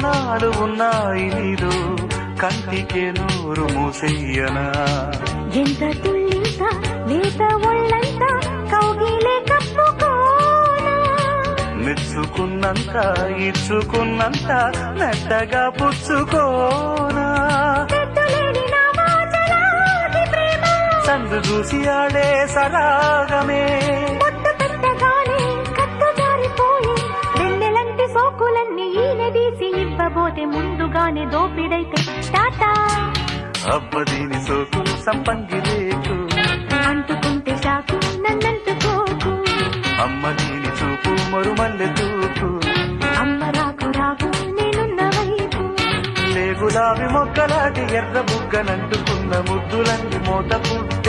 కోణాలు ఉన్నాయి నీలో కంటికే నూరు మూసెయ్యనా ఎంత తుల్లింత లేత ఒళ్ళంత కౌగిలే కప్పుకోనా మెచ్చుకున్నంత ఇచ్చుకున్నంత మెత్తగా పుచ్చుకోనా పెట్టులేని నా వాచలాది ప్రేమ సందు చూసి ఆడే సరాగమే ముద్దు పెట్టగానే కట్టు జారిపోయే వెన్నెలంటి సోకులన్నీ ఈనదీసి ఇవ్వబోతే ముందుగానే దోపిడైతే టాటా అబ్బదీని సోకులు సంపంగి రేకు అంటుకుంటే షాకు నన్నంటుకోకు అమ్మ దీని చూపు మరుమల్లె తూపు అమ్మ రాకు రాకు నేనున్న వైపు లే గులాబీ మొక్కలాంటి ఎర్ర బుగ్గనంటుకున్న ముద్దులన్నీ మోత పుట్టే